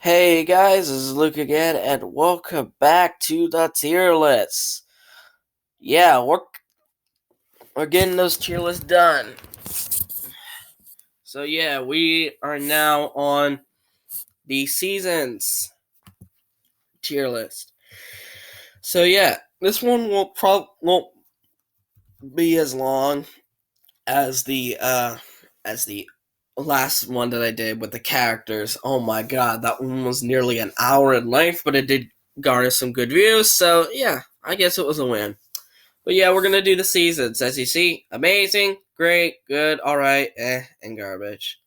Hey guys, this is Luke again, and welcome back to the tier list. Yeah, we're getting those tier lists done. So yeah, we are now on the seasons tier list. So yeah, this one won't be as long as the last one that I did with the characters. Oh my god, that one was nearly an hour in length, but it did garner some good views. So yeah, I guess it was a win. But yeah, we're gonna do the seasons. As you see, amazing, great, good, alright, and garbage.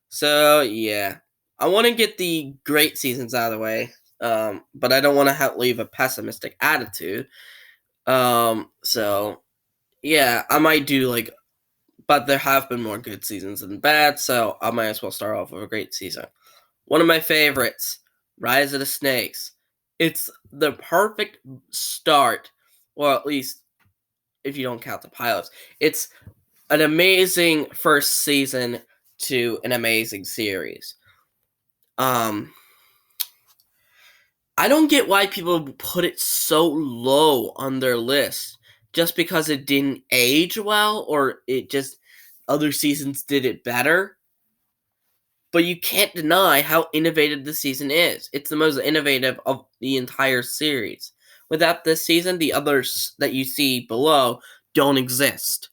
So yeah. I want to get the great seasons out of the way. But I don't want to leave a pessimistic attitude. So yeah, I might do but there have been more good seasons than bad, so I might as well start off with a great season. One of my favorites, Rise of the Snakes. It's the perfect start, well, at least if you don't count the pilots. It's an amazing first season to an amazing series. Um, I don't get why people put it so low on their list just because it didn't age well or it just other seasons did it better. But you can't deny how innovative this season is. It's the most innovative of the entire series. Without this season, the others that you see below don't exist.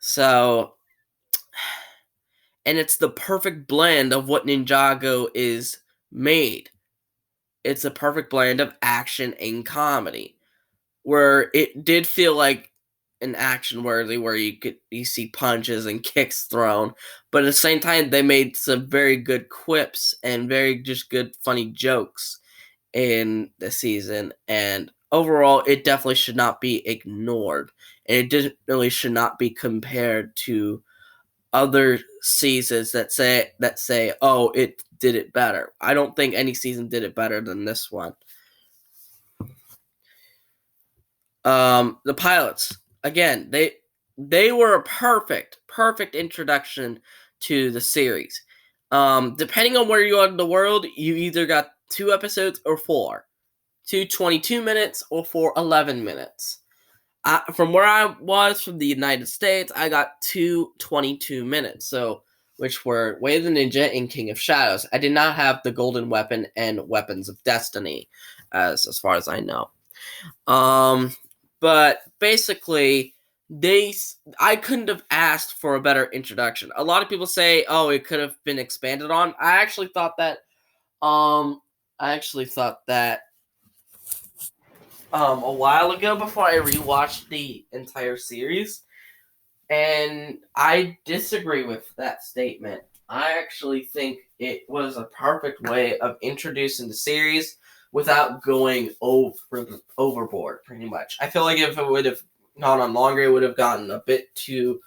So, and it's the perfect blend of what Ninjago is made. It's a perfect blend of action and comedy, where it did feel like an action worthy, where you see punches and kicks thrown, but at the same time they made some very good quips and very just good funny jokes in the season, and overall it definitely should not be ignored, and it definitely should not be compared to other seasons that say, oh, it did it better. I don't think any season did it better than this one. The pilots, again, they were a perfect introduction to the series. Depending on where you are in the world, you either got 2 episodes or 4, 22 minutes or 11 minutes. From where I was, from the United States, I got 22 minutes, so which were Way of the Ninja and King of Shadows. I did not have the Golden Weapon and Weapons of Destiny, as far as I know. But basically, I couldn't have asked for a better introduction. A lot of people say, "Oh, it could have been expanded on." I actually thought that. Um, I actually thought that a while ago before I rewatched the entire series, and I disagree with that statement. I actually think it was a perfect way of introducing the series without going overboard, pretty much. I feel like if it would have gone on longer, it would have gotten a bit too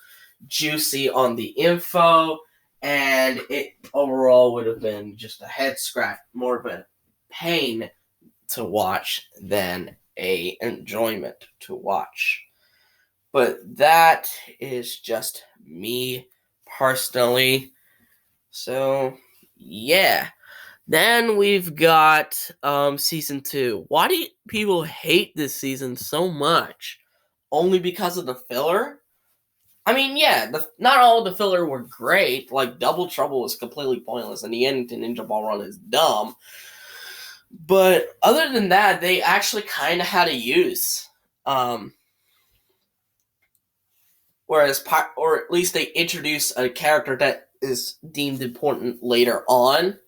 juicy on the info, and it overall would have been just a head scratch, more of a pain to watch than a enjoyment to watch. But that is just me personally. So yeah. Then we've got season 2. Why do people hate this season so much? Only because of the filler? I mean, yeah, not all the filler were great. Like Double Trouble was completely pointless, and the end to Ninja Ball Run is dumb. But other than that, they actually kind of had a use. Um, Whereas, or at least they introduce a character that is deemed important later on,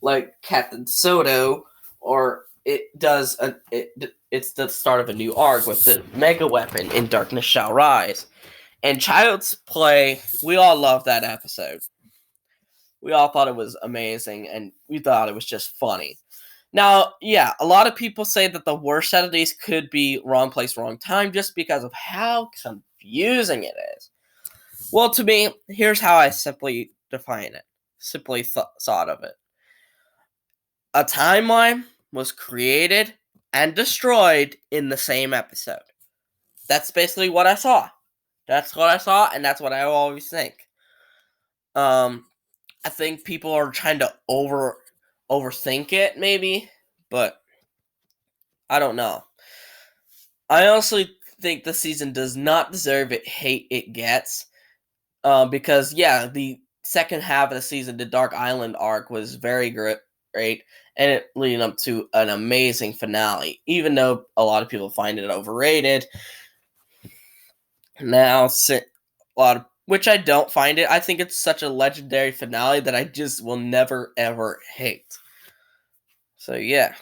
like Captain Soto, or it's the start of a new arc with the Mega Weapon in Darkness Shall Rise. And Child's Play, we all loved that episode. We all thought it was amazing, and we thought it was just funny. Now, yeah, a lot of people say that the worst out of these could be Wrong Place, Wrong Time, just because of how confusing it is. Well, to me, here's how I simply define it. Simply thought of it. A timeline was created and destroyed in the same episode. That's basically what I saw. That's what I saw, and that's what I always think. I think people are trying to overthink it, maybe, but I don't know. I also think the season does not deserve it hate it gets, because the second half of the season, the Dark Island arc, was very great, and it leading up to an amazing finale. Even though a lot of people find it overrated, which I don't find it. I think it's such a legendary finale that I just will never ever hate. So yeah.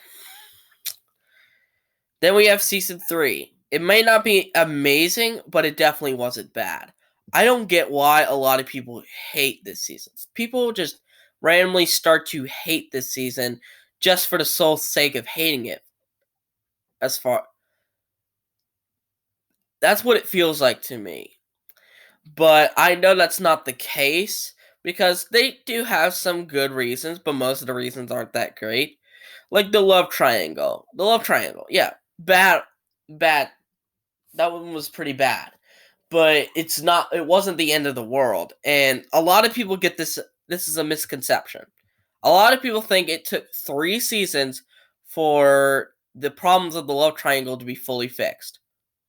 Then we have season 3. It may not be amazing, but it definitely wasn't bad. I don't get why a lot of people hate this season. People just randomly start to hate this season just for the sole sake of hating it. That's what it feels like to me. But I know that's not the case, because they do have some good reasons, but most of the reasons aren't that great. Like the love triangle. Yeah. Bad. That one was pretty bad. But it wasn't the end of the world. And a lot of people get this is a misconception. A lot of people think it took 3 seasons for the problems of the love triangle to be fully fixed.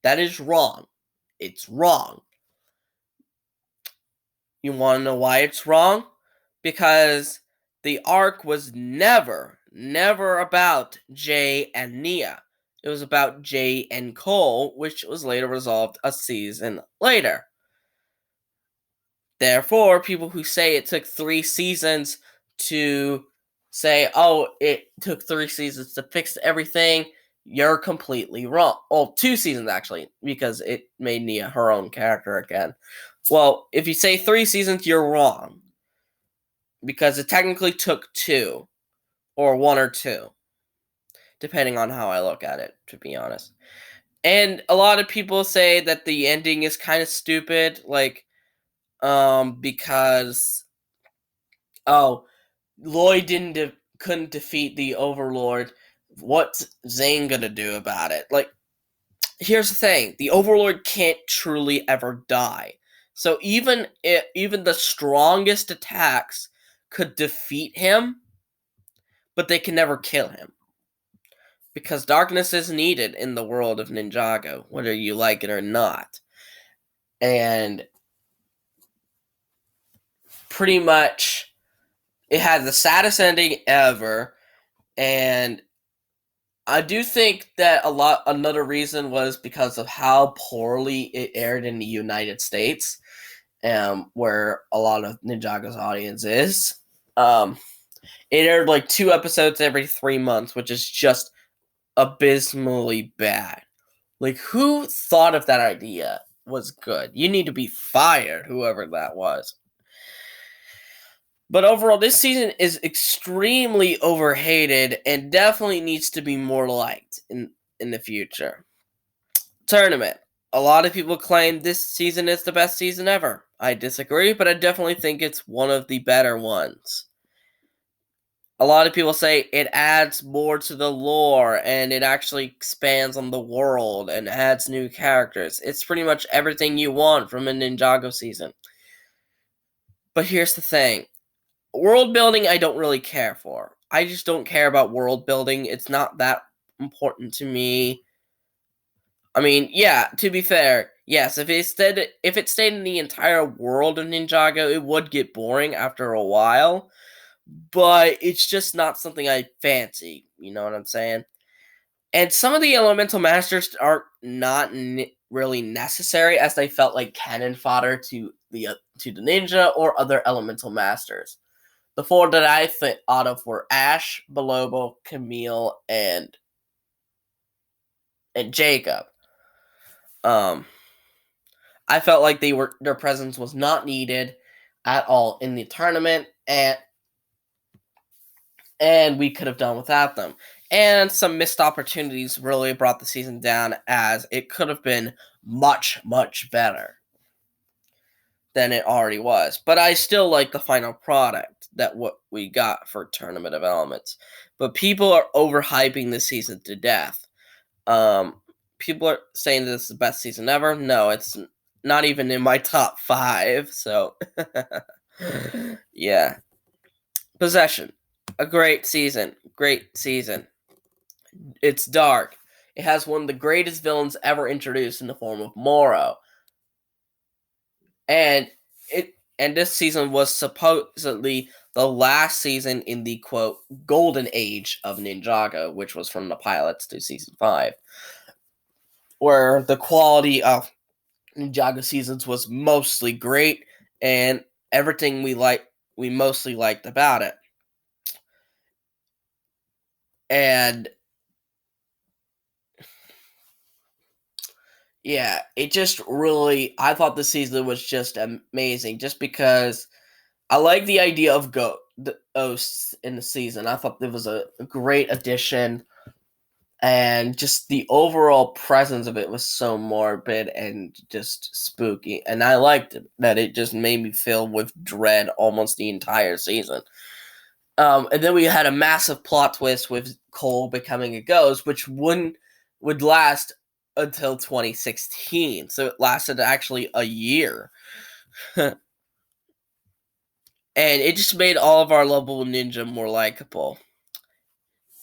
That is wrong. It's wrong. You want to know why it's wrong? Because the arc was never about Jay and Nia. It was about Jay and Cole, which was later resolved a season later. Therefore, people who say it took 3 seasons to say, oh, it took 3 seasons to fix everything, you're completely wrong. Well, 2 seasons, actually, because it made Nia her own character again. Well, if you say 3 seasons, you're wrong. Because it technically took 2. Or 1 or 2. Depending on how I look at it, to be honest. And a lot of people say that the ending is kind of stupid. Because... Lloyd couldn't defeat the Overlord. What's Zane gonna do about it? Here's the thing: the Overlord can't truly ever die. So even the strongest attacks could defeat him, but they can never kill him. Because darkness is needed in the world of Ninjago, whether you like it or not. And pretty much, it had the saddest ending ever. And I do think that another reason was because of how poorly it aired in the United States, where a lot of Ninjago's audience is. It aired 2 episodes every 3 months, which is just abysmally bad. Who thought of that idea was good? You need to be fired, whoever that was. But overall, this season is extremely overhated and definitely needs to be more liked in the future. Tournament. A lot of people claim this season is the best season ever. I disagree, but I definitely think it's one of the better ones. A lot of people say it adds more to the lore, and it actually expands on the world and adds new characters. It's pretty much everything you want from a Ninjago season. But here's the thing. World building I don't really care for. I just don't care about world building. It's not that important to me. I mean, yeah, to be fair, yes, if it stayed in the entire world of Ninjago, it would get boring after a while. But it's just not something I fancy, you know what I'm saying? And some of the elemental masters are not really necessary, as they felt like cannon fodder to the ninja or other elemental masters. The 4 that I thought of were Ash, Balobo, Camille, and Jacob. I felt like their presence was not needed at all in the tournament, and we could have done without them. And some missed opportunities really brought the season down, as it could have been much, much better than it already was. But I still like the final product, that what we got for Tournament of Elements. But people are overhyping this season to death. People are saying this is the best season ever. No, it's not even in my top 5. So, yeah. Possession. a great season. Great season. It's dark. It has one of the greatest villains ever introduced in the form of Moro. And this season was supposedly the last season in the quote golden age of Ninjago, which was from the pilots to season 5, where the quality of Ninjago seasons was mostly great and everything we mostly liked about it. And yeah, it just really, I thought the season was just amazing just because I like the idea of ghosts in the season. I thought it was a great addition, and just the overall presence of it was so morbid and just spooky. And I liked it, that it just made me feel with dread almost the entire season. And then we had a massive plot twist with Cole becoming a ghost, which would last until 2016. So it lasted actually a year. And it just made all of our lovable ninja more likable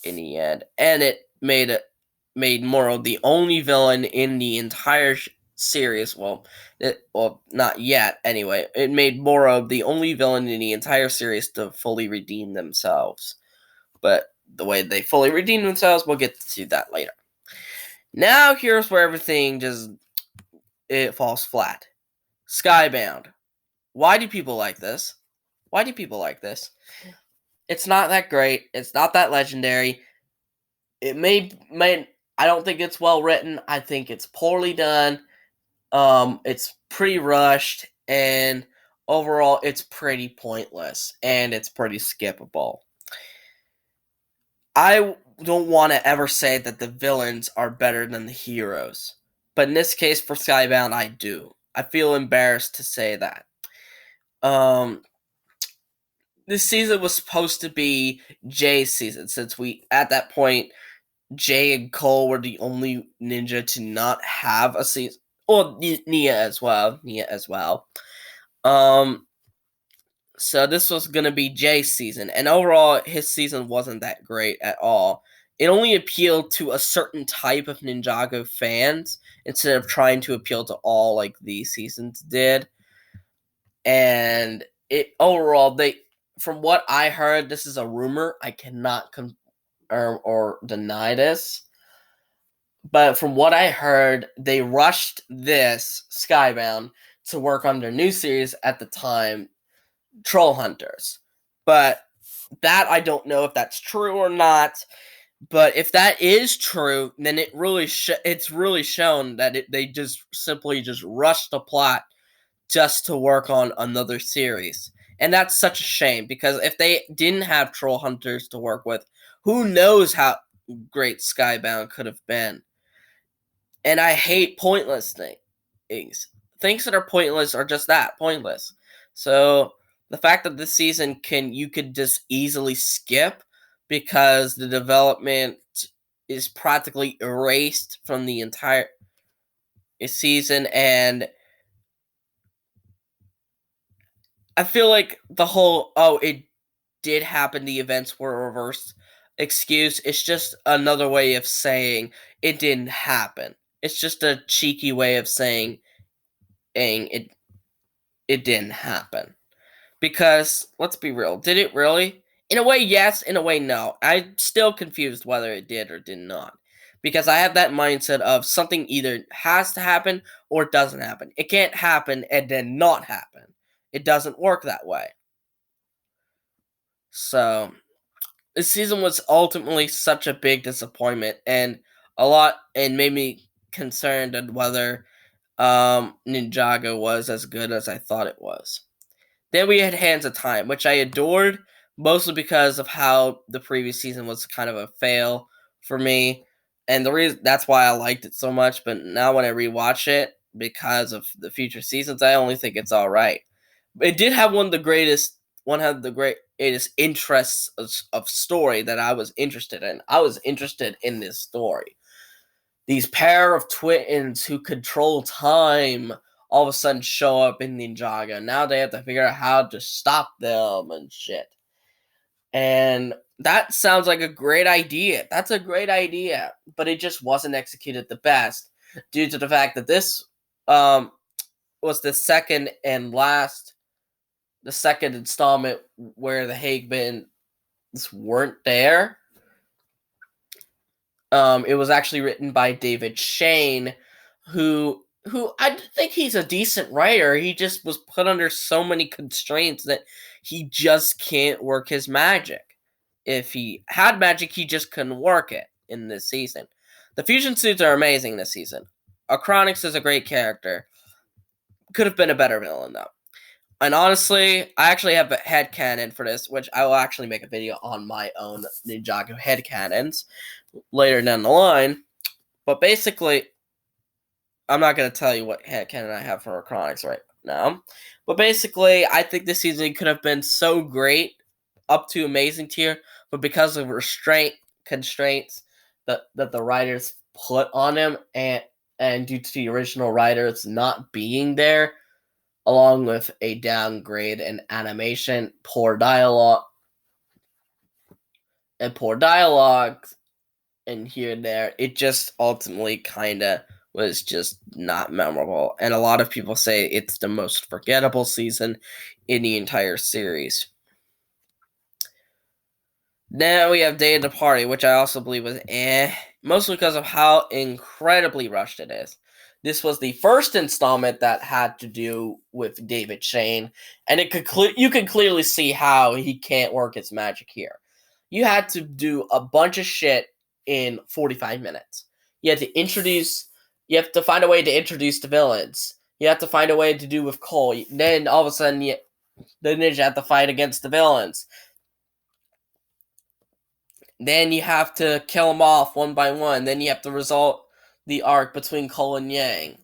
in the end. And it made Moro the only villain in the entire series. Well, not yet anyway. It made Moro the only villain in the entire series to fully redeem themselves. But the way they fully redeem themselves, we'll get to that later. Now here's where everything it falls flat. Skybound. Why do people like this? Why do people like this? It's not that great. It's not that legendary. It may I don't think it's well written. I think it's poorly done. It's pretty rushed, and overall, it's pretty pointless, and it's pretty skippable. I don't want to ever say that the villains are better than the heroes, but in this case, for Skybound, I do. I feel embarrassed to say that. This season was supposed to be Jay's season, since at that point, Jay and Cole were the only ninja to not have a season. Or Nia as well. So this was gonna be Jay's season, and overall, his season wasn't that great at all. It only appealed to a certain type of Ninjago fans instead of trying to appeal to all like these seasons did. And overall, from what I heard, this is a rumor. I cannot confirm or deny this. But from what I heard, they rushed this Skybound to work on their new series at the time, Troll Hunters. But that I don't know if that's true or not. But if that is true, then it's really shown that they just simply just rushed the plot just to work on another series. And that's such a shame, because if they didn't have Troll Hunters to work with, who knows how great Skybound could have been. And I hate pointless things. Things that are pointless are just that, pointless. So the fact that this season you could just easily skip because the development is practically erased from the entire season, and I feel like the whole it did happen, the events were reversed excuse, it's just another way of saying it didn't happen. It's just a cheeky way of saying it didn't happen. Because let's be real, did it really? In a way, yes. In a way, no. I'm still confused whether it did or did not. Because I have that mindset of something either has to happen or doesn't happen. It can't happen and then not happen. It doesn't work that way. So, this season was ultimately such a big disappointment, and made me concerned on whether Ninjago was as good as I thought it was. Then we had Hands of Time, which I adored, mostly because of how the previous season was kind of a fail for me, and the reason that's why I liked it so much. But now when I rewatch it, because of the future seasons, I only think it's all right. It did have one of the greatest interests of story that I was interested in. I was interested in this story. These pair of twins who control time all of a sudden show up in Ninjago. Now they have to figure out how to stop them and shit. And that sounds like a great idea. That's a great idea, but it just wasn't executed the best due to the fact that this was the second installment where the Hagebans weren't there. It was actually written by David Shane, who I think he's a decent writer. He just was put under so many constraints that he just can't work his magic. If he had magic, he just couldn't work it in this season. The fusion suits are amazing this season. Acronix is a great character. Could have been a better villain, though. And honestly, I actually have a headcanon for this, which I will actually make a video on my own Ninjago headcanons later down the line. But basically, I'm not going to tell you what headcanon I have for Acronix right now. But basically, I think this season could have been so great, up to amazing tier, but because of constraints that the writers put on him, and due to the original writers not being there, along with a downgrade in animation, poor dialogue, and here and there, it just ultimately kind of was just not memorable. And a lot of people say it's the most forgettable season in the entire series. Then we have Day of the Party, which I also believe was mostly because of how incredibly rushed it is. This was the first installment that had to do with David Shane, and you could clearly see how he can't work his magic here. You had to do a bunch of shit in 45 minutes. You have to find a way to introduce the villains. You have to find a way to do with Cole. Then all of a sudden, the ninja have to fight against the villains. Then you have to kill them off one by one. Then you have to resolve the arc between Cole and Yang.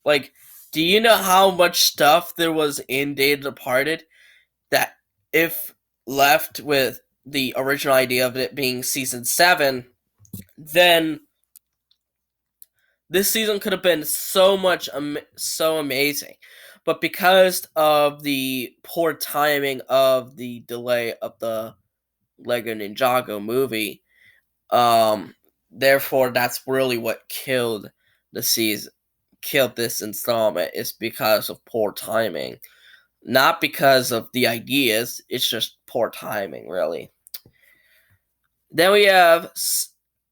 Like, do you know how much stuff there was in Day of the Departed that, if left with the original idea of it being season 7, then this season could have been so amazing. But because of the poor timing of the delay of the Lego Ninjago movie, therefore that's really what killed this installment, is because of poor timing. Not because of the ideas, it's just poor timing, really. Then we have,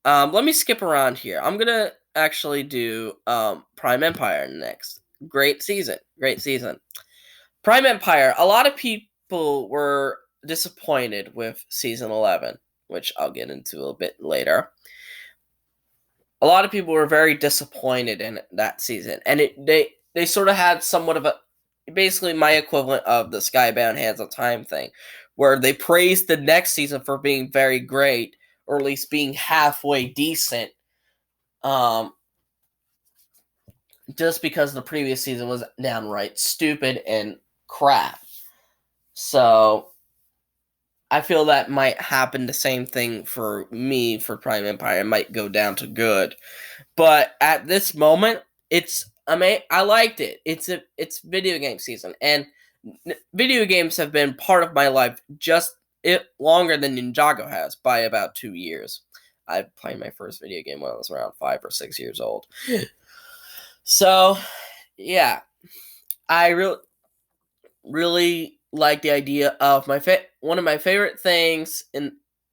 let me skip around here. I'm gonna actually do Prime Empire next. Great season. Prime Empire, a lot of people were disappointed with season 11, which I'll get into a little bit later. A lot of people were very disappointed in that season, and they sort of had somewhat of basically my equivalent of the Skybound Hands of Time thing, where they praised the next season for being very great, or at least being halfway decent, just because the previous season was downright stupid and crap. So I feel that might happen the same thing for me for Prime Empire. It might go down to good. But at this moment, I liked it. It's video game season, and video games have been part of my life longer than Ninjago has, by about 2 years. I played my first video game when I was around 5 or 6 years old. So, yeah, I really like the idea of one of my favorite things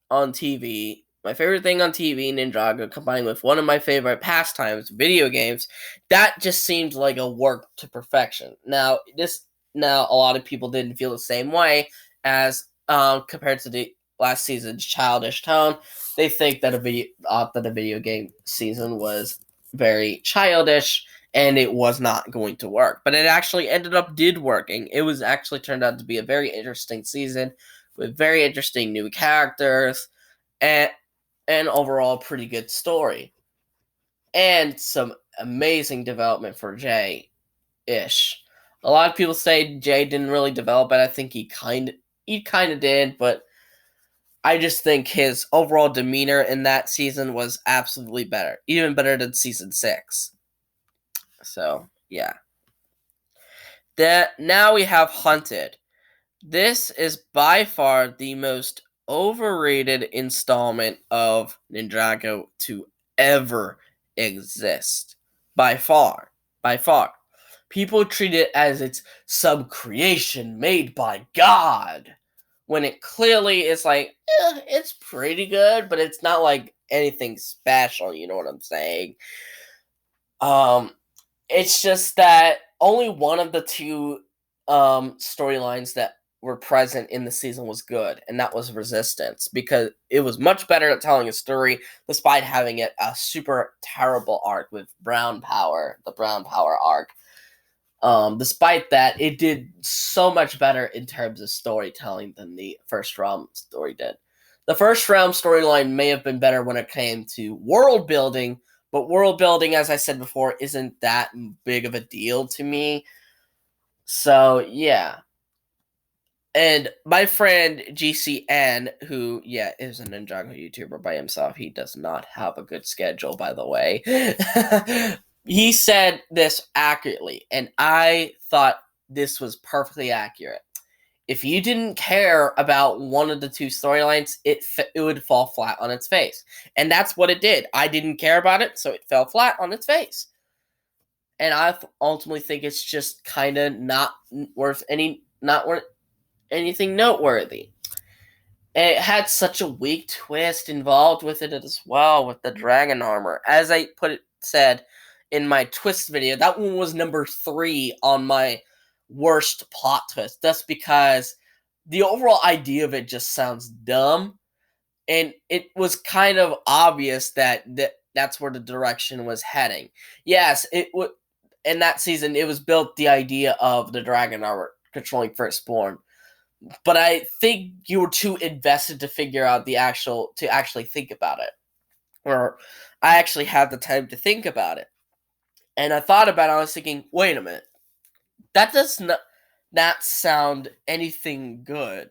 on TV. My favorite thing on TV, Ninjago, combined with one of my favorite pastimes, video games. That just seemed like a work to perfection. Now, a lot of people didn't feel the same way as compared to the last season's childish tone. They think that a video game season was very childish, and it was not going to work. But it actually did working. It was actually turned out to be a very interesting season with very interesting new characters and overall pretty good story. And some amazing development for Jay-ish. A lot of people say Jay didn't really develop it. I think he kind of did, but I just think his overall demeanor in that season was absolutely better. Even better than season 6. So, yeah. Now we have Hunted. This is by far the most overrated installment of Ninjago to ever exist. By far. By far. People treat it as it's some creation made by God. When it clearly is like, it's pretty good, but it's not like anything special, you know what I'm saying? Um, it's just that only one of the two storylines that were present in the season was good, and that was Resistance, because it was much better at telling a story despite having it a super terrible arc with Brown Power, the Brown Power arc. Despite that, it did so much better in terms of storytelling than the First Realm story did. The First Realm storyline may have been better when it came to world building, but world building, as I said before, isn't that big of a deal to me. So, yeah. And my friend GCN, who, yeah, is a Ninjago YouTuber by himself, he does not have a good schedule, by the way. He said this accurately, and I thought this was perfectly accurate. If you didn't care about one of the two storylines, it would fall flat on its face. And that's what it did. I didn't care about it, so it fell flat on its face. And I ultimately think it's just kind of not worth anything noteworthy. And it had such a weak twist involved with it as well, with the dragon armor. As I said in my twist video, that one was number 3 on my worst plot twist. That's because the overall idea of it just sounds dumb, and it was kind of obvious that's where the direction was heading. Yes, it would. In that season, it was built the idea of the dragon armor controlling Firstborn, but I think you were too invested to figure out to actually think about it, or I actually had the time to think about it, and I thought about it. I was thinking, wait a minute, that does not sound anything good.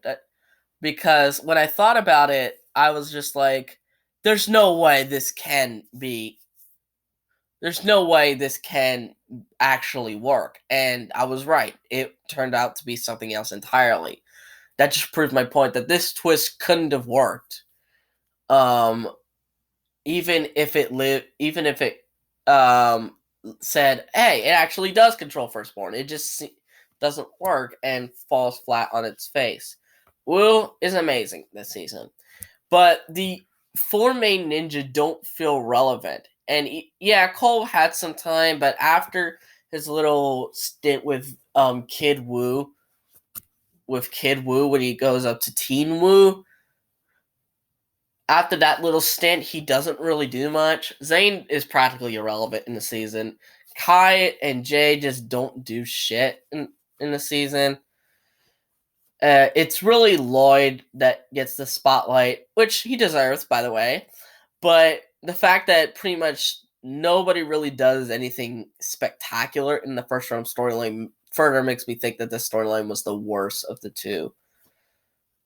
Because when I thought about it, I was just like, there's no way this can be. There's no way this can actually work. And I was right. It turned out to be something else entirely. That just proves my point that this twist couldn't have worked. Um, even if it said, "Hey, it actually does control Firstborn," it just doesn't work and falls flat on its face. Will is amazing this season, but the 4 main ninja don't feel relevant. And yeah, Cole had some time, but after his little stint with Kid Wu, when he goes up to Teen Wu, after that little stint, he doesn't really do much. Zane is practically irrelevant in the season. Kai and Jay just don't do shit in the season. It's really Lloyd that gets the spotlight, which he deserves, by the way. But the fact that pretty much nobody really does anything spectacular in the First Realm storyline further makes me think that this storyline was the worst of the two.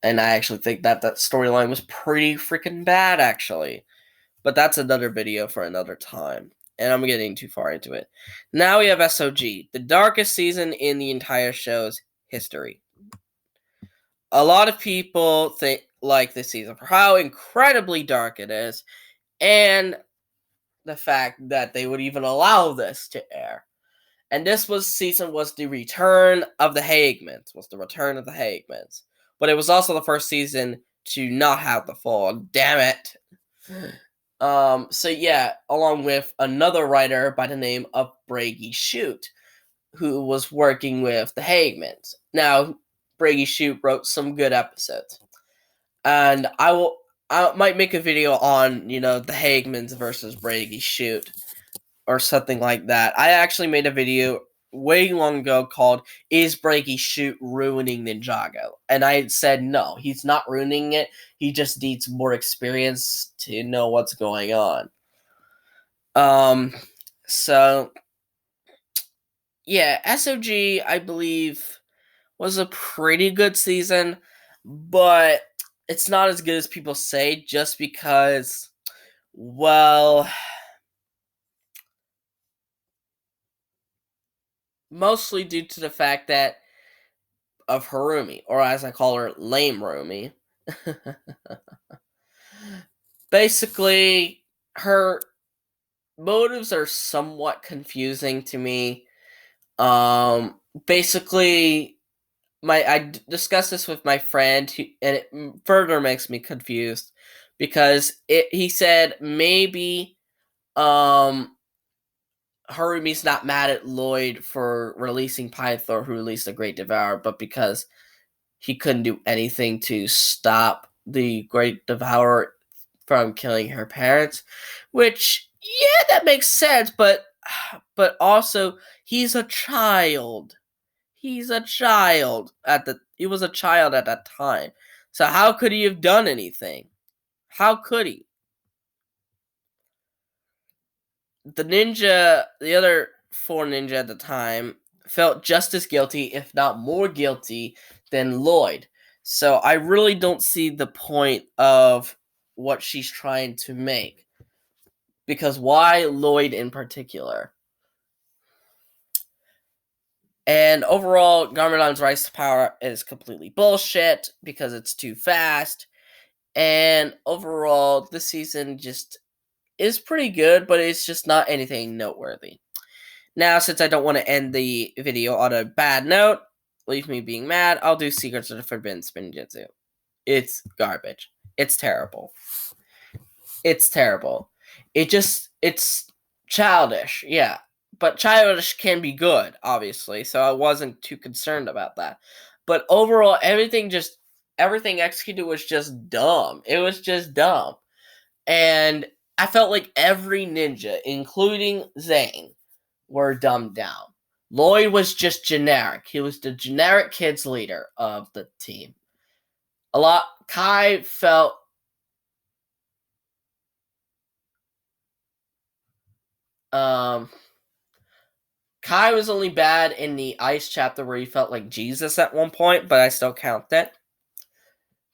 And I actually think that storyline was pretty freaking bad, actually. But that's another video for another time. And I'm getting too far into it. Now we have SOG, the darkest season in the entire show's history. A lot of people like this season for how incredibly dark it is, and the fact that they would even allow this to air. And this season was the return of the Hagemans. But it was also the first season to not have the fall. Damn it. So yeah, along with another writer by the name of Brady Shute, who was working with the Hagemans. Now, Brady Shute wrote some good episodes. And I might make a video on, the Hagemans versus Brady Shute or something like that. I actually made a video way long ago called "Is Brady Shute Ruining Ninjago?" And I said no, he's not ruining it. He just needs more experience to know what's going on. So yeah, SOG I believe was a pretty good season, but it's not as good as people say just because, well, mostly due to the fact that of Harumi, or as I call her, Lame Rumi. Basically, her motives are somewhat confusing to me. Basically, I discussed this with my friend, and it further makes me confused because he said maybe Harumi's not mad at Lloyd for releasing Pythor, who released the Great Devourer, but because he couldn't do anything to stop the Great Devourer from killing her parents. Which, yeah, that makes sense, but also he's a child. He was a child at that time. So how could he have done anything? How could he? The other four ninja at the time, felt just as guilty, if not more guilty, than Lloyd. So I really don't see the point of what she's trying to make. Because why Lloyd in particular? And overall, Garmadon's rise to power is completely bullshit because it's too fast. And overall, this season just is pretty good, but it's just not anything noteworthy. Now, since I don't want to end the video on a bad note, leave me being mad, I'll do Secrets of the Forbidden Spinjitzu. It's garbage. It's terrible. It's terrible. It's childish, yeah. But childish can be good, obviously, so I wasn't too concerned about that. But overall, everything executed was just dumb. It was just dumb. And I felt like every ninja, including Zane, were dumbed down. Lloyd was just generic. He was the generic kids leader of the team. Kai felt Kai was only bad in the ice chapter where he felt like Jesus at one point, but I still count that.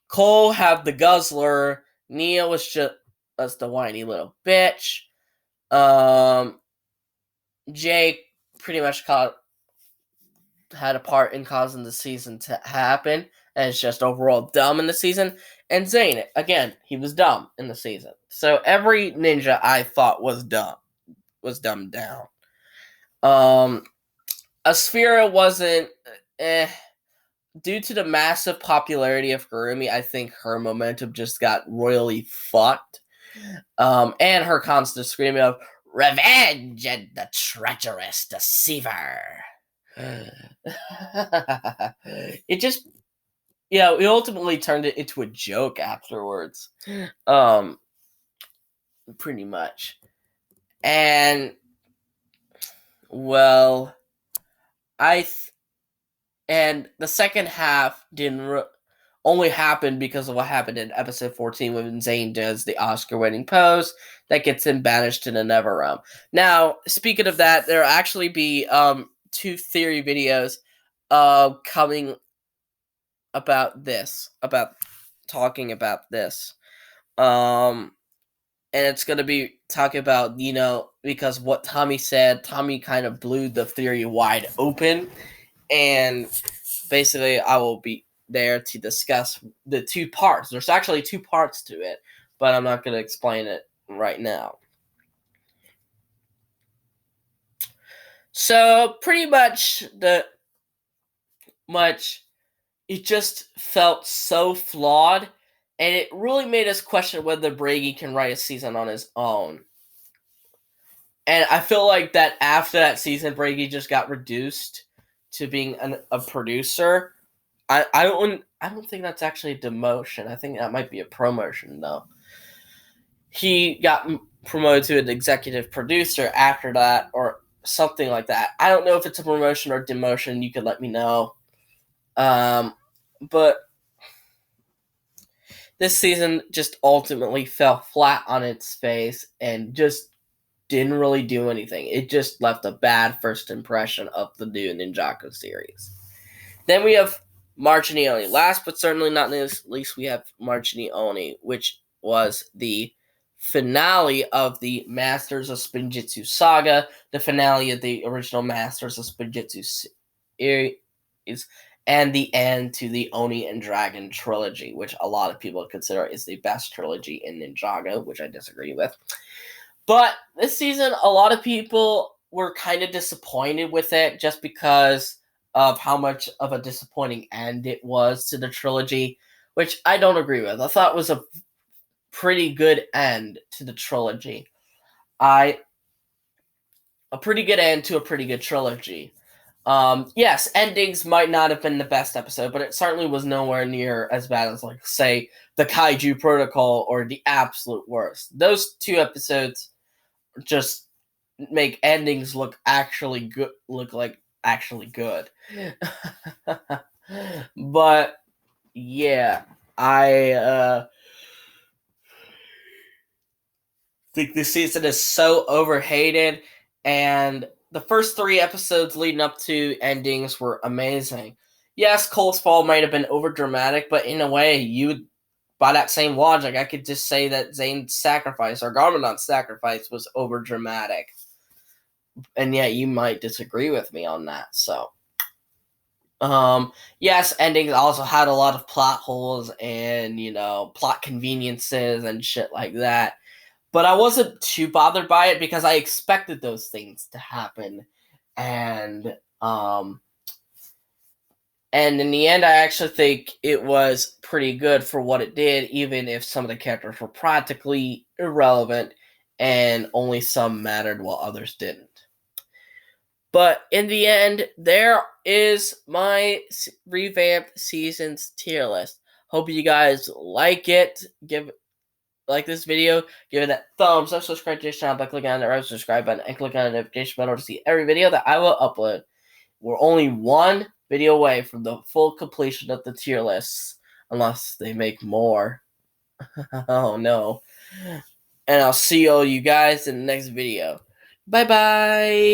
Cole had the guzzler. Nia was the whiny little bitch. Jake pretty much had a part in causing the season to happen, and it's just overall dumb in the season. And Zane, again, he was dumb in the season. So every ninja I thought was dumbed down. Asphira wasn't due to the massive popularity of Harumi. I think her momentum just got royally fucked. And her constant screaming of revenge and the treacherous deceiver. It just, it ultimately turned it into a joke afterwards. Pretty much. And, well, and the second half didn't only happen because of what happened in episode 14 when Zane does the Oscar-winning pose that gets him banished to the Netherrealm. Now, speaking of that, there'll actually be 2 theory videos coming about talking about this. And it's going to be talking about, because what Tommy said, Tommy kind of blew the theory wide open. And basically, I will be there to discuss the 2 parts. There's actually 2 parts to it, but I'm not going to explain it right now. So, pretty much, it just felt so flawed, and it really made us question whether Brady can write a season on his own. And I feel like that after that season, Brady just got reduced to being a producer. I don't think that's actually a demotion. I think that might be a promotion, though. He got promoted to an executive producer after that, or something like that. I don't know if it's a promotion or demotion. You could let me know. But this season just ultimately fell flat on its face and just didn't really do anything. It just left a bad first impression of the new Ninjago series. Then we have March and Oni. Last but certainly not least, we have March and Oni, which was the finale of the Masters of Spinjitzu saga, the finale of the original Masters of Spinjitzu series, and the end to the Oni and Dragon trilogy, which a lot of people consider is the best trilogy in Ninjago, which I disagree with. But this season, a lot of people were kind of disappointed with it just because of how much of a disappointing end it was to the trilogy, which I don't agree with. I thought it was a pretty good end to the trilogy. A pretty good end to a pretty good trilogy. Yes, endings might not have been the best episode, but it certainly was nowhere near as bad as, like, say, the Kaiju Protocol or the absolute worst. Those two episodes just make endings look like actually good. But yeah, I think this season is so overhated, and the first 3 episodes leading up to endings were amazing. Yes, Cole's fall might have been overdramatic, but in a way, by that same logic, I could just say that Zane's sacrifice or Garmadon's sacrifice was overdramatic. And yet you might disagree with me on that, so. Yes, endings also had a lot of plot holes and, plot conveniences and shit like that. But I wasn't too bothered by it because I expected those things to happen. And in the end, I actually think it was pretty good for what it did, even if some of the characters were practically irrelevant and only some mattered while others didn't. But in the end, there is my revamped seasons tier list. Hope you guys like it. Like this video, give it that thumbs up, subscribe to this channel by clicking on the red subscribe button and click on the notification bell to see every video that I will upload. We're only one video away from the full completion of the tier lists, unless they make more. Oh no. And I'll see all you guys in the next video. Bye bye.